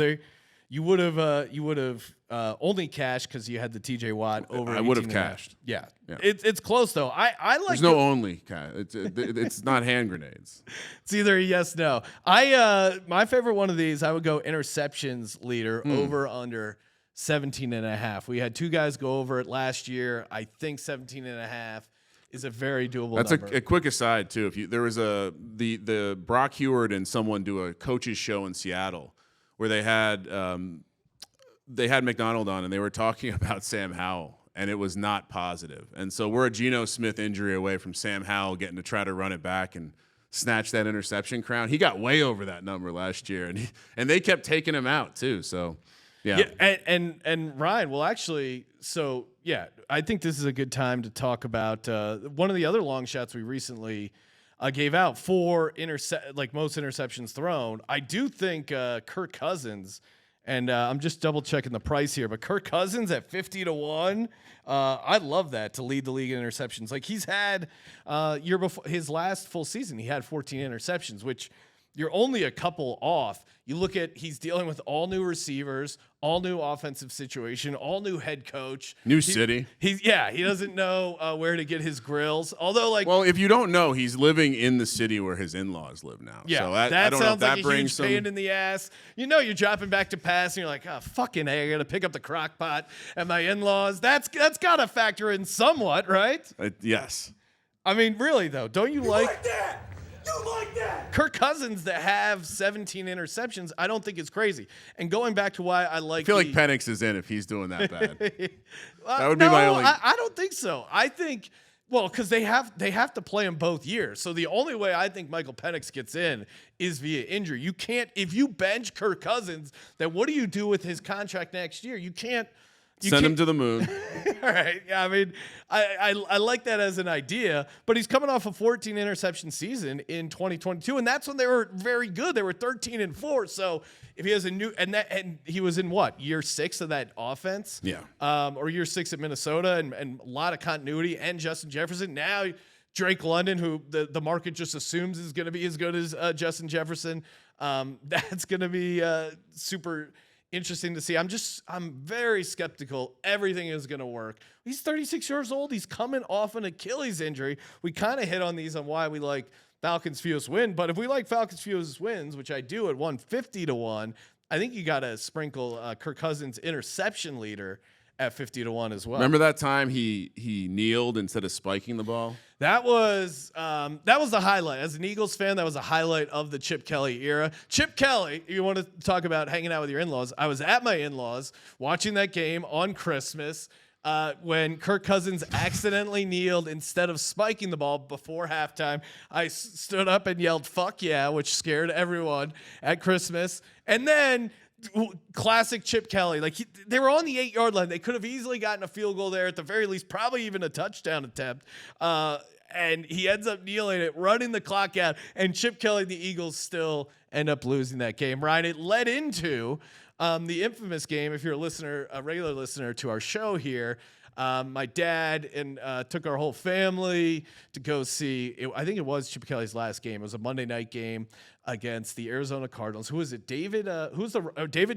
you would have only cashed because you had the TJ Watt over. I would have cashed. Yeah. It's close though. I like. There's no only cash. It's not hand grenades. It's either a yes, no. My favorite one of these, I would go interceptions leader over under 17 and a half. We had 2 guys go over it last year. I think 17 and a half is a very doable That's number. a quick aside too. There was the Brock Heward and someone do a coaches show in Seattle where they had McDonald on and they were talking about Sam Howell and it was not positive. And so we're a Geno Smith injury away from Sam Howell getting to try to run it back and snatch that interception crown. He got way over that number last year and they kept taking him out too. So yeah. And Ryan, well, actually, so yeah, I think this is a good time to talk about one of the other long shots we recently gave out for most interceptions thrown. I do think Kirk Cousins, and I'm just double checking the price here, but Kirk Cousins at 50-1. I love that to lead the league in interceptions. Like he's had year before his last full season, he had 14 interceptions, which you're only a couple off. You look at he's dealing with all new receivers, all new offensive situation, all new head coach, new city. He doesn't know where to get his grills. Although, well, if you don't know, he's living in the city where his in-laws live now. Yeah, so that sounds like a huge pain in the ass. You're dropping back to pass, and you're like, oh fucking A, I got to pick up the crock pot at my in-laws. That's got to factor in somewhat, right? Yes. I mean, really though, don't you like that? You like that? Kirk Cousins to have 17 interceptions? I don't think it's crazy. And going back to why I like, I feel like Penix is in if he's doing that bad. That would be my only. I don't think so. I think because they have to play him both years. So the only way I think Michael Penix gets in is via injury. You can't if you bench Kirk Cousins. Then what do you do with his contract next year? You can't. Send him to the moon. All right. Yeah, I mean, I like that as an idea, but he's coming off a 14 interception season in 2022, and that's when they were very good. They were 13-4. So if he has a new and he was in year 6 of that offense, or year 6 at Minnesota, and a lot of continuity, and Justin Jefferson. Now Drake London, who the market just assumes is going to be as good as Justin Jefferson. That's going to be super interesting to see. I'm very skeptical everything is going to work. He's 36 years old. He's coming off an Achilles injury. We kind of hit on these on why we like Falcons fewest win, but if we like Falcons fewest wins, which I do at 150-1, I think you got to sprinkle Kirk Cousins interception leader at 50-1 as well. Remember that time he kneeled instead of spiking the ball? That was the highlight. As an Eagles fan, that was a highlight of the Chip Kelly era. Chip Kelly, you want to talk about hanging out with your in-laws. I was at my in-laws watching that game on Christmas when Kirk Cousins accidentally kneeled instead of spiking the ball before halftime. I stood up and yelled, "Fuck yeah," which scared everyone at Christmas. And then classic Chip Kelly. They were on the 8-yard line. They could have easily gotten a field goal there, at the very least, probably even a touchdown attempt. And he ends up kneeling it, running the clock out, and Chip Kelly, the Eagles, still end up losing that game. Ryan, it led into the infamous game. If you're a regular listener to our show here, My dad and took our whole family to go see. I think it was Chip Kelly's last game. It was a Monday night game against the Arizona Cardinals. Who was it? David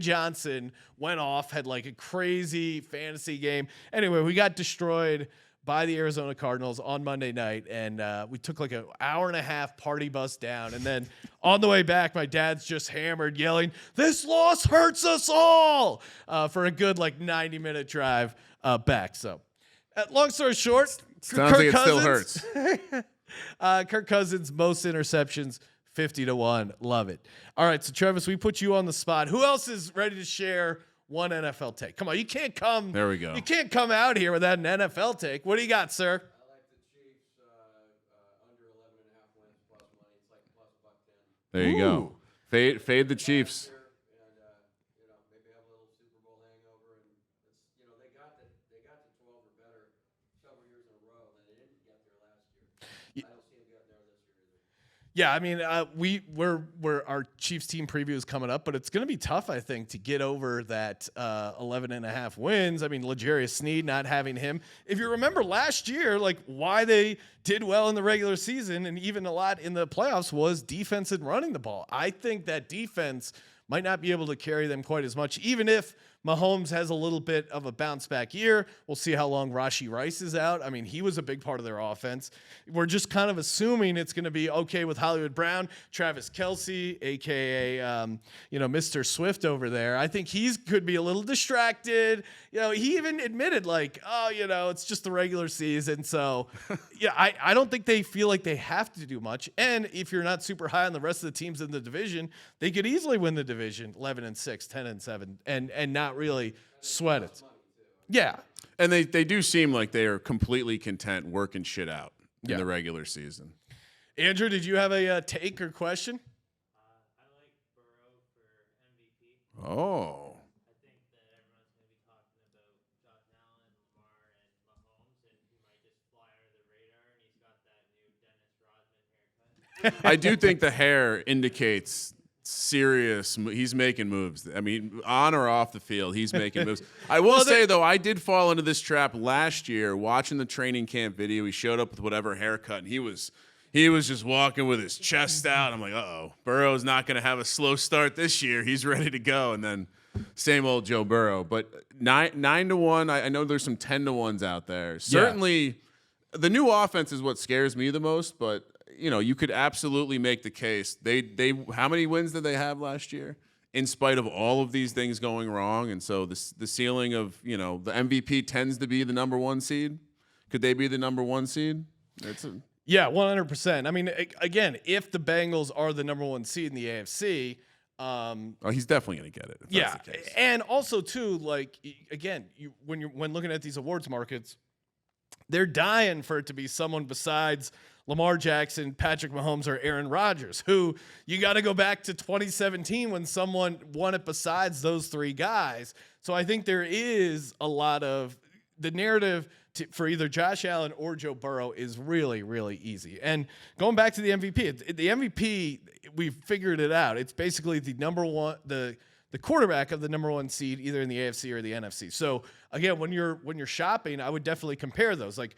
Johnson went off, had like a crazy fantasy game. Anyway, we got destroyed by the Arizona Cardinals on Monday night, and we took like an hour and a half party bus down, and then on the way back, my dad's just hammered, yelling, "This loss hurts us all," for a good like 90-minute drive back. So, long story short, Sounds like it still hurts. Kirk Cousins, most interceptions, 50-1. Love it. All right, so Travis, we put you on the spot. Who else is ready to share one NFL take? Come on, you can't come. There we go. You can't come out here without an NFL take. What do you got, sir? I like the Chiefs under 11.5 wins plus money. It's like plus $110. There you go. Fade the Chiefs. And maybe have a little Super Bowl hangover. And they got to 12 or better several years in a row. And they didn't get there last year. I don't see them getting there this year either. Yeah, I mean, we're our Chiefs team preview is coming up, but it's going to be tough, I think, to get over that 11.5 wins. I mean, L'Jarius Sneed, not having him. If you remember last year, like why they did well in the regular season and even a lot in the playoffs was defense and running the ball. I think that defense might not be able to carry them quite as much, even if Mahomes has a little bit of a bounce back year. We'll see how long Rashee Rice is out. I mean, he was a big part of their offense. We're just kind of assuming it's going to be okay with Hollywood Brown, Travis Kelce, aka Mr. Swift over there. I think he could be a little distracted. He even admitted it's just the regular season. So I don't think they feel like they have to do much. And if you're not super high on the rest of the teams in the division, they could easily win the division 11-6, 10-7, and not really sweat it. Yeah. And they do seem like they are completely content working shit out in the regular season. Andrew, did you have a take or question? I like Burrow for MVP. Oh. I think that everyone's going to be talking about Josh Allen, Lamar, and Mahomes, and he might just fly under the radar, and he's got that new Dennis Rodman haircut. I do think the hair indicates serious. He's making moves. I mean, on or off the field, he's making moves. I will say, though, I did fall into this trap last year watching the training camp video. He showed up with whatever haircut, and he was just walking with his chest out. I'm like, uh-oh, Burrow's not going to have a slow start this year. He's ready to go. And then same old Joe Burrow. But 9-1, I know there's some 10-1s out there. Certainly, the new offense is what scares me the most, but you could absolutely make the case. They how many wins did they have last year? In spite of all of these things going wrong, and so the ceiling of the MVP tends to be the number 1 seed. Could they be the number 1 seed? Yeah, 100%. I mean, again, if the Bengals are the number 1 seed in the AFC, he's definitely going to get it. If that's the case. And also too, like again, when looking at these awards markets, they're dying for it to be someone besides Lamar Jackson, Patrick Mahomes, or Aaron Rodgers, who you got to go back to 2017 when someone won it besides those 3 guys. So I think there is a lot of the narrative for either Josh Allen or Joe Burrow is really, really easy. And going back to the MVP, the MVP, we figured it out. It's basically the number 1, the quarterback of the number 1 seed, either in the AFC or the NFC. So again, when you're shopping, I would definitely compare those. Like,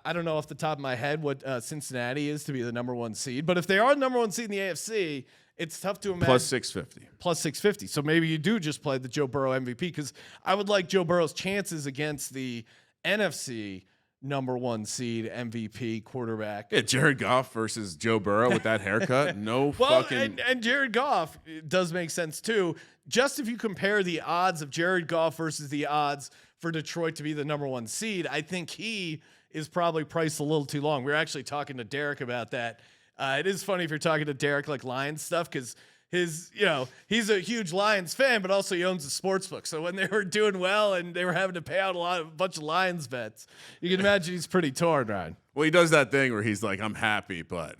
I don't know off the top of my head what Cincinnati is to be the number 1 seed, but if they are the number 1 seed in the AFC, it's tough to imagine. Plus 650. Plus 650. So maybe you do just play the Joe Burrow MVP, because I would like Joe Burrow's chances against the NFC number 1 seed MVP quarterback. Yeah, Jared Goff versus Joe Burrow with that haircut. No fucking. And Jared Goff does make sense too. Just if you compare the odds of Jared Goff versus the odds for Detroit to be the number 1 seed, I think he is probably priced a little too long. We were actually talking to Derek about that. It is funny if you're talking to Derek like Lions stuff, because he's a huge Lions fan, but also he owns a sports book. So when they were doing well and they were having to pay out a bunch of Lions bets, you can imagine he's pretty torn, Ryan. Well, he does that thing where he's like, I'm happy, but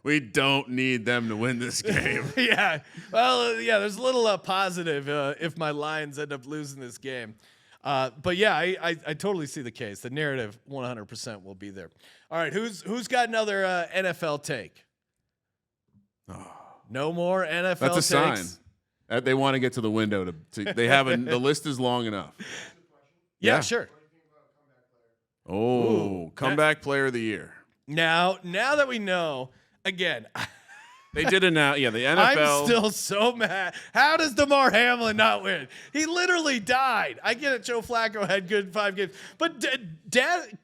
we don't need them to win this game. Yeah. Well, there's a little positive if my Lions end up losing this game. But yeah, I totally see the case. The narrative 100% will be there. All right, who's got another NFL take? No more NFL That's a takes? sign. They want to get to the window. The list is long enough. Yeah, Yeah. sure. Oh, comeback player of the year. Now that we know, again, They did announce, the NFL. I'm still so mad. How does DeMar Hamlin not win? He literally died. I get it. Joe Flacco had good 5 games, but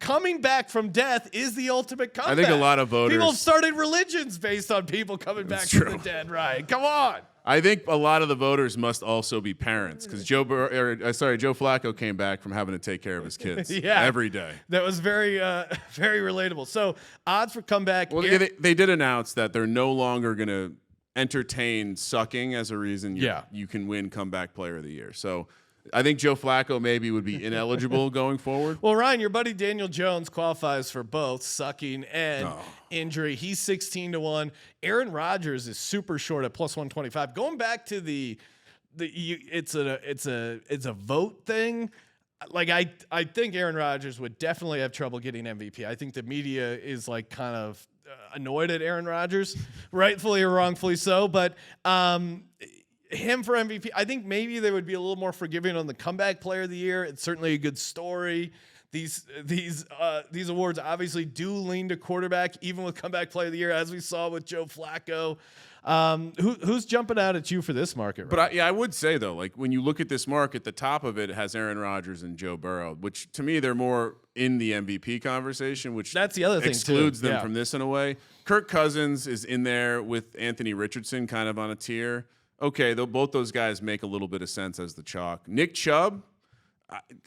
coming back from death is the ultimate comeback. I think a lot of voters. People have started religions based on people coming back from the dead. Right? Come on. I think a lot of the voters must also be parents because Joe Flacco came back from having to take care of his kids every day. That was very, very relatable. So odds for comeback. Well, they did announce that they're no longer going to entertain sucking as a reason you can win comeback player of the year. So I think Joe Flacco maybe would be ineligible going forward. Well, Ryan, your buddy Daniel Jones qualifies for both sucking and injury. He's 16-1. Aaron Rodgers is super short at +125. Going back to it's a vote thing. Like I think Aaron Rodgers would definitely have trouble getting MVP. I think the media is like kind of annoyed at Aaron Rodgers, rightfully or wrongfully so. But him for MVP, I think maybe they would be a little more forgiving on the comeback player of the year. It's certainly a good story. These awards obviously do lean to quarterback, even with comeback player of the year, as we saw with Joe Flacco. Who's jumping out at you for this market? Right? But I would say though, like when you look at this market, the top of it has Aaron Rodgers and Joe Burrow, which to me they're more in the MVP conversation, which that's the other thing excludes them from this in a way. Kirk Cousins is in there with Anthony Richardson, kind of on a tier. Okay, both those guys make a little bit of sense as the chalk. Nick Chubb,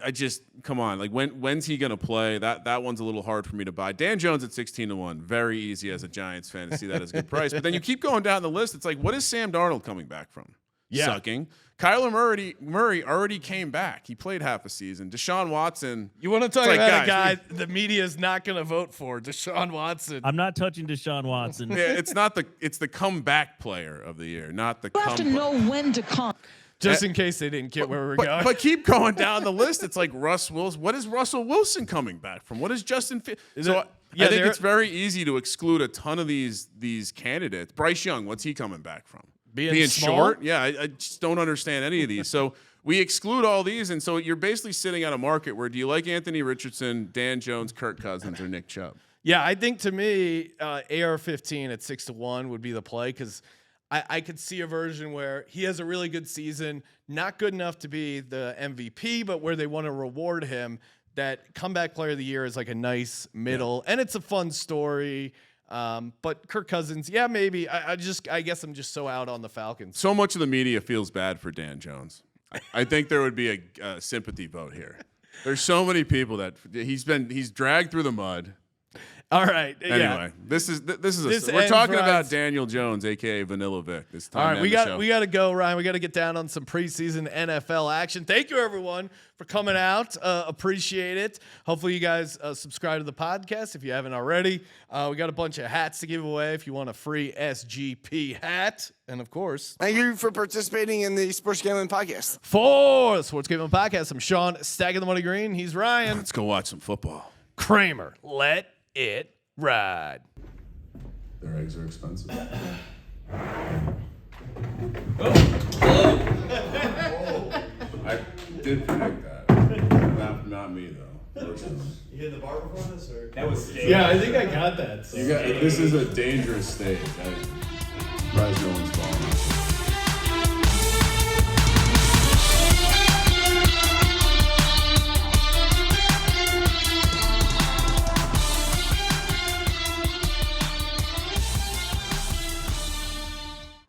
I just come on. Like when's he gonna play? That one's a little hard for me to buy. Dan Jones at 16-1, very easy as a Giants fan to see that as a good price. But then you keep going down the list. It's like, what is Sam Darnold coming back from? Sucking. Kyler Murray already came back. He played half a season. Deshaun Watson. You want to talk about a guy the media is not going to vote for? Deshaun Watson. I'm not touching Deshaun Watson. Yeah, it's the comeback player of the year, not the. You have to know when to come. Just in case they didn't get where we're going. But keep going down the list. It's like Russ Wilson. What is Russell Wilson coming back from? What is Justin Fields? I think it's very easy to exclude a ton of these candidates. Bryce Young, what's he coming back from? Being short? Yeah, I just don't understand any of these. So we exclude all these, and so you're basically sitting at a market where do you like Anthony Richardson, Dan Jones, Kirk Cousins, or Nick Chubb? Yeah, I think to me, AR-15 at 6-1 would be the play because I could see a version where he has a really good season, not good enough to be the MVP, but where they want to reward him. That comeback player of the year is like a nice middle, and it's a fun story. But Kirk Cousins, maybe. I guess I'm just so out on the Falcons. So much of the media feels bad for Dan Jones. I think there would be a sympathy vote here. There's so many people that he's dragged through the mud. All right. Anyway, we're talking about Daniel Jones, aka Vanilla Vic. This time. All right, we got to go, Ryan. We got to get down on some preseason NFL action. Thank you, everyone, for coming out. Appreciate it. Hopefully, you guys subscribe to the podcast if you haven't already. We got a bunch of hats to give away if you want a free SGP hat, and of course, thank you for participating in the Sports Gambling Podcast. For the Sports Gambling Podcast, I'm Sean, stacking the money green. He's Ryan. Let's go watch some football. Kramer, let it ride. Their eggs are expensive. I did predict that. Not me though. You hit the bar before this, or that was staged. Yeah, I think I got that. So. This is a dangerous stage. Surprised no one's